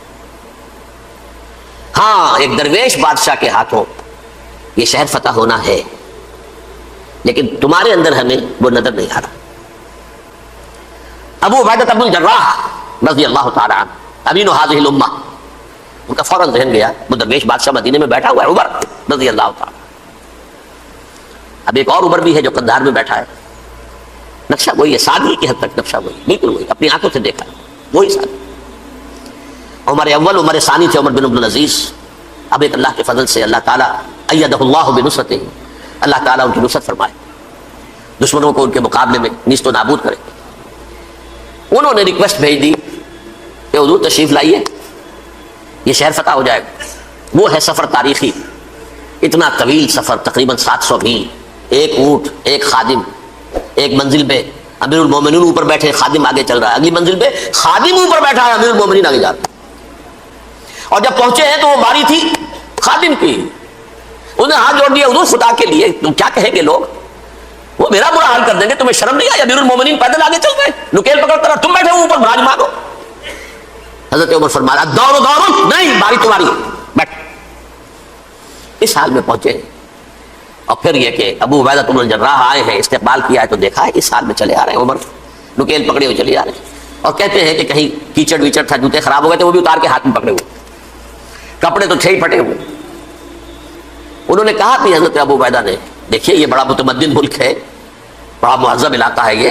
ہاں ایک درویش بادشاہ کے ہاتھوں یہ شہر فتح ہونا ہے، لیکن تمہارے اندر ہمیں وہ نظر نہیں آ رہا. ابو عبیدہ بن الجراح رضی اللہ تعالیٰ عنہ امین هذه الامہ، ان کا فوراً ذہن گیا وہ درویش بادشاہ مدینے میں بیٹھا ہوا ہے عمر رضی اللہ تعالیٰ. اب ایک اور عمر بھی ہے جو قندھار میں بیٹھا ہے. نقشہ وہی ہے، سادگی کی حد تک نقشہ وہی، بالکل وہی، اپنی آنکھوں سے دیکھا وہی سادگی. عمر اول عمر ثانی تھے عمر بن عبد العزیز. اب ایک اللہ کے فضل سے اللہ تعالیٰ ایدہ اللہ بنصرتہ، اللہ تعالیٰ ان کی نصرت فرمائے، دشمنوں کو ان کے مقابلے میں نیست و نابود کرے. انہوں نے ریکویسٹ بھیج دی کہ حضور تشریف لائیے، یہ شہر فتح ہو جائے گا. وہ ہے سفر تاریخی، اتنا طویل سفر، تقریباً 700 میل، ایک اونٹ، ایک خادم، ایک منزل پہ امیر المومنین اوپر بیٹھے، خادم آگے چل رہا ہے، اگلی منزل پہ خادم اوپر بیٹھا ہے، امیر المومنین آگے جا رہا ہے. اور جب پہنچے ہیں تو وہ باری تھی خادم کی. انہوں نے ہاتھ جوڑ دیا، حضور خدا کے لیے تم کیا کہیں گے لوگ، وہ میرا برا حال کر دیں گے، تمہیں شرم نہیں آئی؟ امیر المومنین پیدل آگے چل گئے، نکیل پکڑ کر تم بیٹھے ہو اوپر براج مارو. حضرت عمر فرمایا دورو دورو، نہیں باری تمہاری، بیٹھ. اس حال میں پہنچے. اور پھر یہ کہ ابو عبیدہ بن الجراح آئے ہیں، استقبال کیا ہے تو دیکھا ہے اس حال میں چلے آ رہے ہیں. عمر نکیل پکڑے ہوئے چلے آ رہے ہیں، اور کہتے ہیں کہ کہیں کیچڑ ویچڑ تھا، جوتے خراب ہو گئے تھے، وہ بھی اتار کے ہاتھ میں پکڑے ہوئے، کپڑے تو تھے ہی پھٹے ہوئے. انہوں نے کہا کہ حضرت ابو عبیدہ نے، دیکھیے یہ بڑا متمدن ملک ہے، بڑا مہذب علاقہ ہے، یہ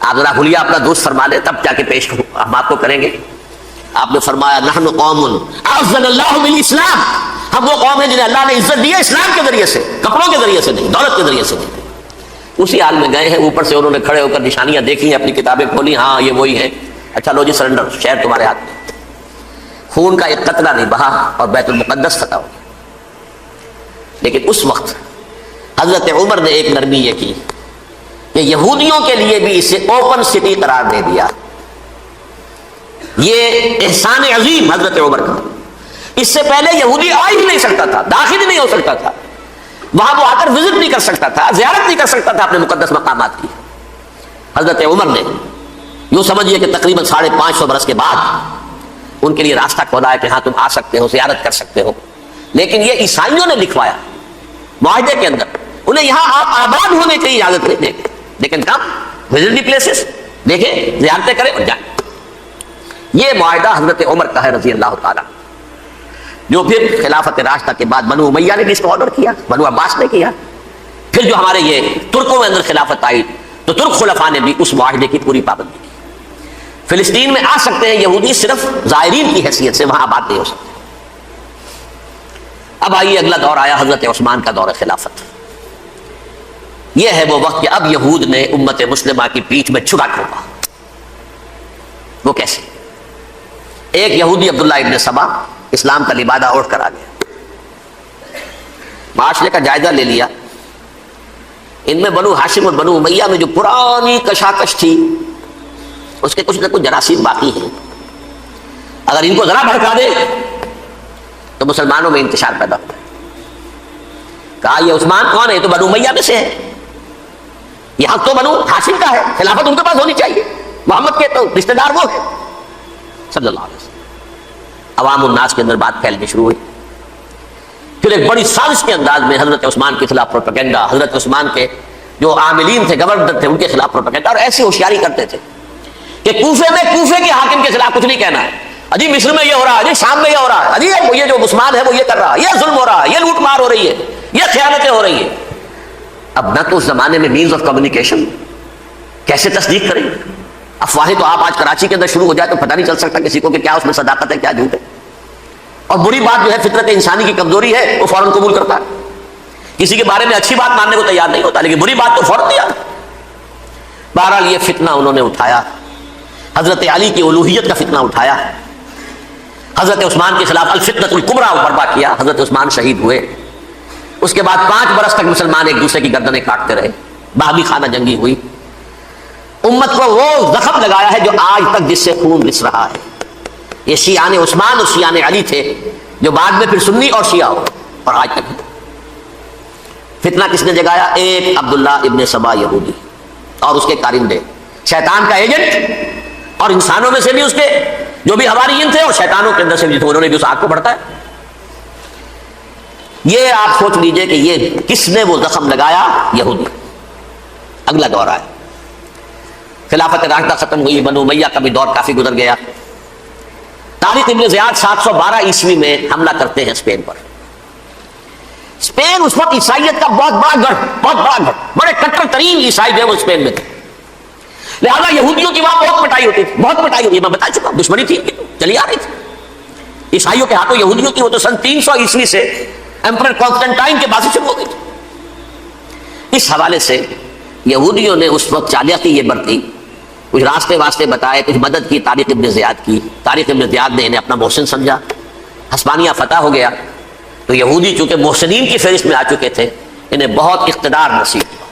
آپ ذرا حلیہ اپنا دوست فرما لیں تب جا کے پیش ہم آپ کو کریں گے. آپ نے فرمایا نحن قوم اعزنا اللہ بالاسلام، ہم وہ قوم ہیں جنہیں اللہ نے عزت دی ہے اسلام کے ذریعے سے، کپڑوں کے ذریعے سے نہیں، دولت کے ذریعے سے نہیں. اسی حال میں گئے ہیں، اوپر سے انہوں نے کھڑے ہو کر نشانیاں دیکھی ہیں، اپنی کتابیں کھولی، ہاں یہ وہی ہے. اچھا لو جی سرنڈر، شہر تمہارے ہاتھ میں. خون کا ایک قطرہ نہیں بہا اور بیت المقدس فتح ہو گیا. لیکن اس وقت حضرت عمر نے ایک نرمی یہ کی کہ یہودیوں کے لیے بھی اسے اوپن سٹی قرار دے دیا. یہ احسان عظیم حضرت عمر کا. اس سے پہلے یہودی آ ہی نہیں سکتا تھا، داخل ہی نہیں ہو سکتا تھا، وہاں وہ آ کر وزٹ نہیں کر سکتا تھا، زیارت نہیں کر سکتا تھا اپنے مقدس مقامات کی. حضرت عمر نے یوں سمجھیے کہ تقریباً 550 برس کے بعد ان کے لیے راستہ کھولا ہے کہ ہاں تم آ سکتے ہو، زیارت کر سکتے ہو. لیکن یہ عیسائیوں نے لکھوایا معاہدے کے اندر، انہیں یہاں آپ آباد ہونے کی اجازت نہیں دیں گے، لیکن کم وزٹری پلیسز دیکھیں زیارتیں کریں اور جائیں. یہ معاہدہ حضرت عمر کا ہے رضی اللہ تعالیٰ، جو پھر خلافت راشدہ کے بعد بنو امیہ نے بھی اس کو آرڈر کیا، بنو عباس نے کیا. پھر جو ہمارے یہ ترکوں میں اندر خلافت آئی تو ترک خلفاء نے بھی اس معاہدے کی پوری پابندی کی. فلسطین میں آ سکتے ہیں یہودی صرف زائرین کی حیثیت سے، وہاں آباد نہیں ہو سکتے. اب آئیے اگلا دور آیا حضرت عثمان کا دور خلافت. یہ ہے وہ وقت کہ اب یہود نے امت مسلمہ کی پیٹھ میں چھرا ٹھوکا. وہ کیسے؟ ایک یہودی عبداللہ ابن سبا اسلام کا لبادہ اوڑھ کر آ گیا، معاشرے کا جائزہ لے لیا. ان میں بنو ہاشم اور بنو امیہ میں جو پرانی کشاکش تھی اس کے کچھ نہ کچھ جراثیم باقی ہیں. اگر ان کو ذرا بھڑکا دے تو مسلمانوں میں انتشار پیدا ہوتا ہے. کہا یہ عثمان کون ہے؟ یہ تو بنو امیہ میں سے ہے، یہ حق تو بنو ہاشم کا ہے، خلافت ان کے پاس ہونی چاہیے، محمد کے تو رشتہ دار وہ ہے صلی اللہ علیہ وسلم. عوام الناس کے اندر بات پھیلنی شروع ہوئی. پھر ایک بڑی سازش کے انداز میں حضرت عثمان کے خلاف پروپیگنڈا، حضرت عثمان کے جو عاملین تھے، گورنر تھے، ان کے خلاف پروپیگنڈا. اور ایسی ہوشیاری کرتے تھے کہ کوفے میں کوفے کے حاکم کے خلاف کچھ نہیں کہنا ہے. اجی مصر میں یہ ہو رہا ہے، اجی شام میں یہ ہو رہا ہے، اجی یہ جو عثمان ہے وہ یہ کر رہا ہے، یہ ظلم ہو رہا ہے، یہ لوٹ مار ہو رہی ہے، یہ خیانتیں ہو رہی ہیں. اب نہ تو اس زمانے میں مینز آف کمیونیکیشن، کیسے تصدیق کریں؟ افواہیں تو آپ آج کراچی کے اندر شروع ہو جائے تو پتہ نہیں چل سکتا کسی کو کہ کیا اس میں صداقت ہے کیا جھوٹ ہے. اور بری بات جو ہے فطرت انسانی کی کمزوری ہے، وہ فوراً قبول کرتا ہے. کسی کے بارے میں اچھی بات ماننے کو تیار نہیں ہوتا، لیکن بری بات تو فوراً تیار. بہرحال یہ فتنہ انہوں نے اٹھایا، حضرت علی کی الوہیت کا فتنہ اٹھایا، حضرت عثمان کے خلاف الفتنۃ الکبریٰ برپا کیا. حضرت عثمان شہید ہوئے. اس کے بعد 5 برس تک مسلمان ایک دوسرے کی گردنیں کاٹتے رہے، باہمی خانہ جنگی ہوئی. امت کو وہ زخم لگایا ہے جو آج تک جس سے خون رس رہا ہے. یہ شیعان عثمان اور شیعان علی تھے جو بعد میں پھر سنی اور شیعہ ہو، اور آج تک فتنہ کس نے جگایا؟ ایک عبداللہ ابن سبا یہودی اور اس کے کارندے، شیطان کا ایجنٹ، اور انسانوں میں سے بھی اس کے جو بھی حواریین تھے اور شیطانوں کے اندر سے بھی تھے، انہوں نے بھی اس آگ کو بڑھتا ہے. یہ آپ سوچ لیجئے کہ یہ کس نے وہ زخم لگایا؟ یہودی. اگلا دور آیا، خلافت راشدہ ختم ہوئی، بنو امیہ کا بھی دور کافی گزر گیا. طارق ابن زیاد 712 عیسوی میں حملہ کرتے ہیں اسپین پر. اسپین اس وقت عیسائیت کا بہت بڑا گڑھ، بڑے کٹر ترین عیسائی جو ہے وہ اسپین میں تھے. لہذا یہودیوں کی وہاں بہت پٹائی ہوتی تھی، بہت پٹائی ہوتی ہے. میں بتا چکا ہوں، دشمنی تھی چلی آ رہی تھی عیسائیوں کے ہاتھوں یہودیوں کی. وہ تو سن 300 عیسوی سے ایمپرر کانسٹنٹائن کے بعد سے شروع ہو گئی تھی. اس حوالے سے یہودیوں نے اس وقت چالاکی یہ برتی، کچھ راستے واسطے بتائے، کچھ مدد کی طارق ابن زیاد کی. طارق ابن زیاد نے انہیں اپنا محسن سمجھا. ہسپانیہ فتح ہو گیا تو یہودی چونکہ محسنین کی فہرست میں آ چکے تھے، انہیں بہت اقتدار نصیب ہوا،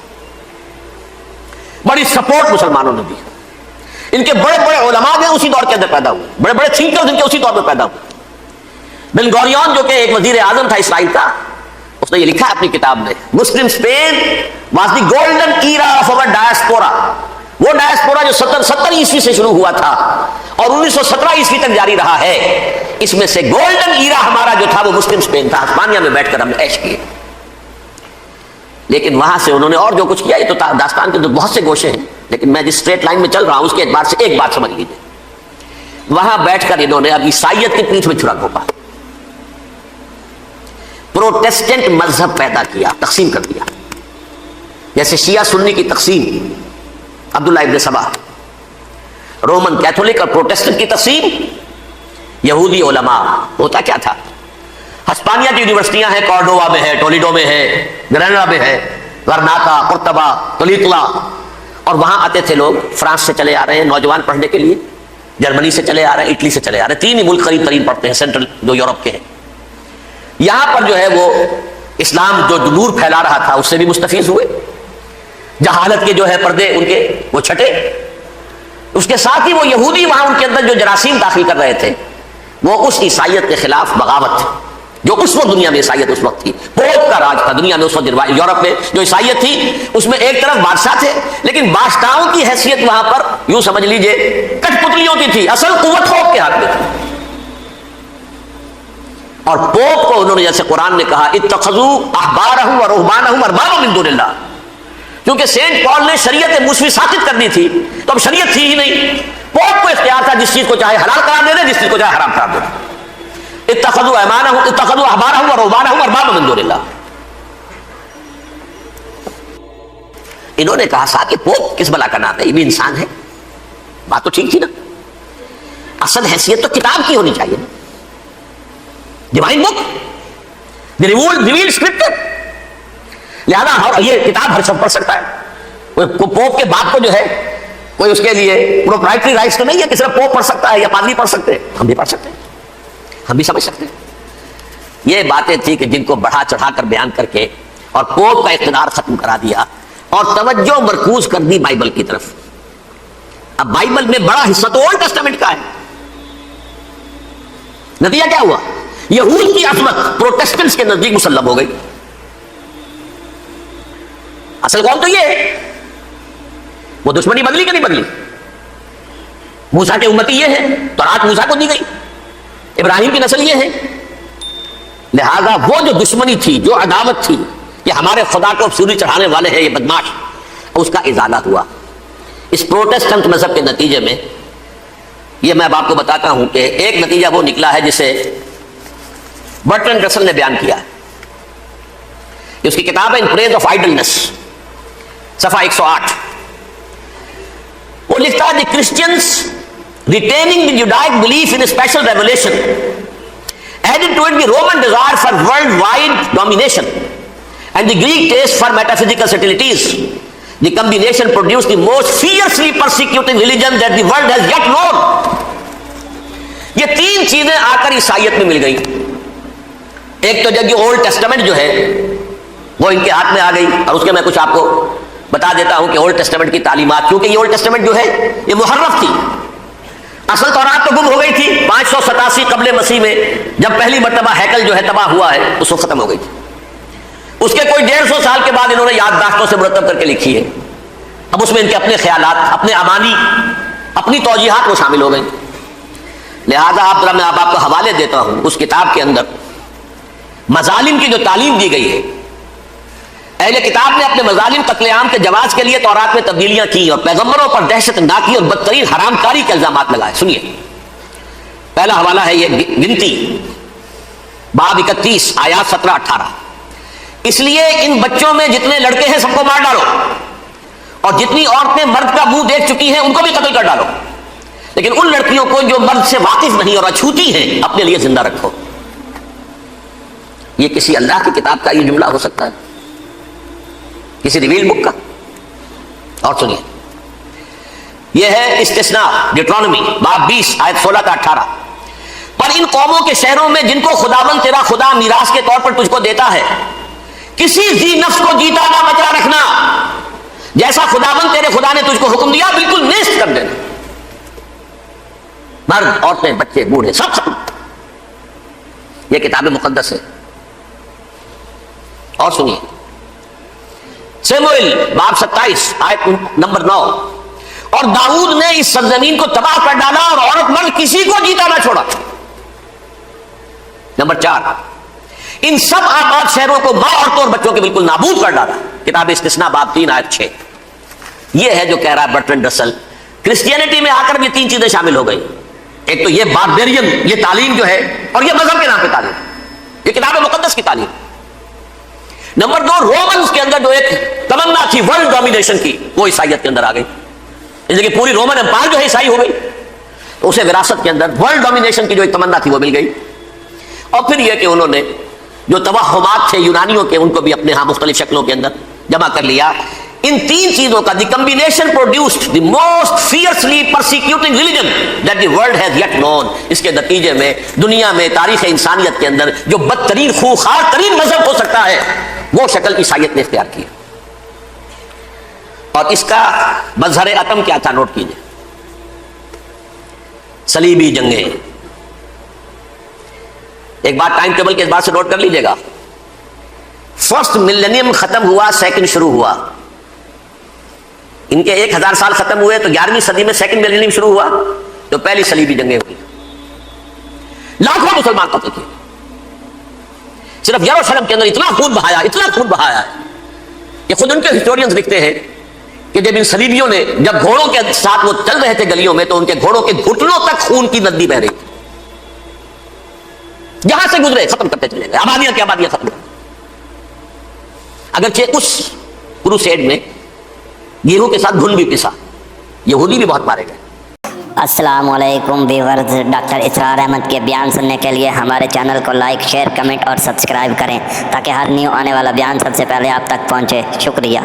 بڑی سپورٹ مسلمانوں نے دی. ان کے بڑے بڑے علماء جو اسی دور کے اندر پیدا ہوئے، بڑے بڑے تھنکرز ان کے اسی دور میں پیدا ہوئے. بن گوریون جو کہ ایک وزیر اعظم تھا اسرائیل کا، اس نے یہ لکھا ہے اپنی کتاب میں، Muslim Spain was the golden era of اور ڈائسپورا. وہ ڈائسپورا جو 70 عیسوی سے شروع ہوا تھا اور 1917 عیسوی تک جاری رہا ہے، اس میں سے گولڈن ایرا ہمارا جو تھا وہ مسلم اسپین تھا. ہسپانیہ میں بیٹھ کر ہم نے عیش کیے. لیکن وہاں سے انہوں نے اور جو کچھ کیا، یہ تو داستان کے تو بہت سے گوشے ہیں، لیکن میں جس اسٹریٹ لائن میں چل رہا ہوں اس کے اعتبار سے ایک بات سمجھ لیجیے. وہاں بیٹھ کر انہوں نے اب عیسائیت کی پیٹھ میں چھرا گھونپا، پروٹیسٹنٹ مذہب پیدا کیا، تقسیم کر دیا. جیسے شیعہ سنی کی تقسیم، عبداللہ ابن سبا، رومن کیتھولک اور پروٹیسٹنٹ کی تقسیم، یہودی علماء. ہوتا کیا تھا؟ ہسپانیہ کی یونیورسٹیاں ہیں، کارڈووا میں ہے، ٹولیڈو میں ہے، گریناڈا میں ہے، غرناطہ، قرطبہ، تولیتلا. اور وہاں آتے تھے لوگ، فرانس سے چلے آ رہے ہیں نوجوان پڑھنے کے لیے، جرمنی سے چلے آ رہے ہیں، اٹلی سے چلے آ رہے ہیں. 3 ہی ملک قریب ترین پڑھتے ہیں سینٹرل جو یورپ کے ہیں. یہاں پر جو ہے وہ اسلام جو نور پھیلا رہا تھا اس سے بھی مستفیض ہوئے. جہالت کے جو ہے پردے ان کے وہ چھٹے. اس کے ساتھ ہی وہ یہودی وہاں ان کے اندر جو جراثیم داخل کر رہے تھے وہ اس عیسائیت کے خلاف بغاوت تھی جو اس وقت دنیا میں عیسائیت اس وقت تھی. پوپ کا راج تھا دنیا میں اس وقت. یورپ میں جو عیسائیت تھی اس میں ایک طرف بادشاہ تھے، لیکن بادشاہوں کی حیثیت وہاں پر یوں سمجھ لیجئے کٹ پتلیوں کی تھی، اصل قوت پوپ کے ہاتھ میں تھی. اور پوپ کو انہوں نے جیسے قرآن نے کہا اتخذوا احبارهم ورهبانهم اربابا من دون اللہ، کیونکہ سینٹ پال نے شریعت موسوی ثابت کرنی تھی تو اب شریعت تھی ہی نہیں. پوپ کو اختیار تھا جس چیز کو چاہے حلال قرار دے دے, جس چیز کو چاہے حرام قرار دے دے. اتخذوا احبارهم ورهبانهم اربابا من دون اللہ. انہوں نے کہا صاحب کہ پوپ کس بلا کا نام ہے, یہ بھی انسان ہے. بات تو ٹھیک تھی نا, اصل حیثیت تو کتاب کی ہونی چاہیے نا, ڈیوائن بک, دی ریویلڈ اسکرپچر. لہذا یہ کتاب ہر شخص پڑھ سکتا ہے. کوئی پوپ کے باپ کو جو ہے کوئی اس کے لیے پروپرائٹری رائٹس تو نہیں ہے کہ صرف پوپ پڑھ سکتا ہے یا پادری پڑھ سکتے ہیں. ہم بھی پڑھ سکتے ہیں, ہم بھی سمجھ سکتے ہیں. یہ باتیں تھی کہ جن کو بڑھا چڑھا کر بیان کر کے اور پوپ کا اقتدار ختم کرا دیا اور توجہ مرکوز کر دی بائبل کی طرف. اب بائبل میں بڑا حصہ تو اولڈ ٹیسٹامنٹ کا ہے. نتیجہ کیا ہوا؟ یہود کی عظمت پروٹیسٹنٹس کے نزدیک مسلم ہو گئی. اصل قوم تو یہ ہے, وہ دشمنی بدلی کہ نہیں بدلی؟ موسیٰ کے امتی یہ ہے, تورات موسیٰ کو دی گئی, ابراہیم کی نسل یہ ہے. لہذا وہ جو دشمنی تھی, جو عداوت تھی کہ ہمارے خدا کو سوری چڑھانے والے ہیں یہ بدماش, اس کا ازالہ ہوا. اس پروٹیسٹنٹ مذہب کے نتیجے میں یہ میں اب آپ کو بتاتا ہوں کہ ایک نتیجہ وہ نکلا ہے جسے برٹرنڈ رسل نے بیان کیا ہے. اس کی کتاب ہے ان پریز آف آئیڈلنس, صفحہ 108. وہ لکھتا ہے, the Christians retaining the Judaic belief in special revelation added to it the Roman desire for worldwide domination and the Greek taste for metaphysical subtleties. The combination produced the most fiercely persecuting religion that the world has yet known. یہ تین چیزیں آ کر عیسائیت میں مل گئی. ایک تو جب اولڈ ٹیسٹامنٹ جو ہے وہ ان کے ہاتھ میں آ گئی, اور اس کے میں کچھ آپ کو بتا دیتا ہوں کہ اولڈ ٹیسٹامنٹ کی تعلیمات, کیونکہ یہ اولڈ ٹیسٹامنٹ جو ہے یہ محرف تھی. اصل تورات تو گم ہو گئی تھی 587 قبل مسیح میں, جب پہلی مرتبہ ہیکل جو ہے تباہ ہوا ہے, اس وقت ختم ہو گئی تھی. اس کے کوئی 150 سال کے بعد انہوں نے یادداشتوں سے مرتب کر کے لکھی ہے. اب اس میں ان کے اپنے خیالات, اپنے امانی, اپنی توجیحات وہ شامل ہو گئی. لہذا میں آپ کو حوالے دیتا ہوں اس کتاب کے اندر مظالم کی جو تعلیم دی گئی ہے. اہل کتاب نے اپنے مظالم قتل عام کے جواز کے لیے تورات میں تبدیلیاں کی اور پیغمبروں پر دہشت اندازی اور بدترین حرام کاری کے الزامات لگائے. سنیے, پہلا حوالہ ہے یہ گنتی باب 31 آیات 17-18. اس لیے ان بچوں میں جتنے لڑکے ہیں سب کو مار ڈالو, اور جتنی عورتیں مرد کا منہ دیکھ چکی ہیں ان کو بھی قتل کر ڈالو, لیکن ان لڑکیوں کو جو مرد سے واقف نہیں اور اچھوتی ہیں اپنے لیے زندہ رکھو. یہ کسی اللہ کی کتاب کا یہ جملہ ہو سکتا ہے, کسی ریویل بک کا؟ اور سنیے, یہ ہے استثناء ڈیوٹرانومی باب 20 آیت 16-18. پر ان قوموں کے شہروں میں جن کو خداوند تیرا خدا میراث کے طور پر تجھ کو دیتا ہے, کسی ذی نفس کو جیتا نہ بچا رکھنا, جیسا خداوند تیرے خدا نے تجھ کو حکم دیا بالکل نیست کر دینا. مرد, عورتیں, بچے, بوڑھے, سب ختم. یہ کتاب مقدس ہے. اور سنیے, سیموئیل باب 27 آیت نمبر 9. اور داؤد نے اس سرزمین کو تباہ کر ڈالا اور عورت مرد کسی کو جیتا نہ چھوڑا. نمبر 4, ان سب آباد شہروں کو ماں, عورتوں اور بچوں کے بالکل نابود کر ڈالا. کتاب استثناء باب 3 آیت 6. یہ ہے جو کہہ رہا ہے برٹرنڈ رسل, کرسچینٹی میں آ کر یہ تین چیزیں شامل ہو گئی. ایک تو یہ باربیرین, یہ تعلیم جو ہے, اور یہ مذہب کے نام پہ تعلیم, یہ کتاب مقدس کی تعلیم. نمبر 2, رومنز کے اندر جو ایک تمنا تھی ورلڈ ڈومینیشن کی, وہ عیسائیت کے اندر آ گئی. اس لیے کہ پوری رومن امپائر جو ہے عیسائی ہو گئی, تو اسے وراثت کے اندر ورلڈ ڈومینیشن کی جو ایک تمنا تھی وہ مل گئی. اور پھر یہ کہ انہوں نے جو توہمات تھے یونانیوں کے, ان کو بھی اپنے ہاں مختلف شکلوں کے اندر جمع کر لیا. ان تین چیزوں کا the combination produced the most fiercely persecuting religion that the world has yet known. اس کے نتیجے میں دنیا میں تاریخ انسانیت کے اندر جو بدترین خوخار ترین مذہب ہو سکتا ہے وہ شکل عیسائیت نے اختیار کی. اور اس کا مظہر عتم کیا تھا, نوٹ کیجئے, صلیبی جنگیں. ایک بات ٹائم ٹیبل کے اعتبار سے نوٹ کر لیجئے گا. فرسٹ ملینیم ختم ہوا, سیکنڈ شروع ہوا. ان کے 1000 سال ختم ہوئے تو 11ویں صدی میں سیکنڈ ملینیم شروع ہوا, تو پہلی صلیبی جنگیں ہوئی. لاکھوں مسلمان قتل کیے. صرف یروشلم کے اندر اتنا خون بہایا, اتنا خون بہایا ہے یہ خود ان کے ہسٹورینز لکھتے ہیں کہ جب ان صلیبیوں نے جب گھوڑوں کے ساتھ وہ چل رہے تھے گلیوں میں تو ان کے گھوڑوں کے گھٹنوں تک خون کی ندی بہ رہی تھی. جہاں سے گزرے ختم کرتے چلے گئے, آبادیاں کی آبادیاں ختم کر. اگرچہ اس کروسیڈ میں گیہوں کے ساتھ گھن بھی پسا, یہودی بھی بہت مارے گئے. السلام علیکم ویورز، ڈاکٹر اسرار احمد کے بیان سننے کے لیے ہمارے چینل کو لائک، شیئر، کمنٹ اور سبسکرائب کریں تاکہ ہر نیو آنے والا بیان سب سے پہلے آپ تک پہنچے. شکریہ.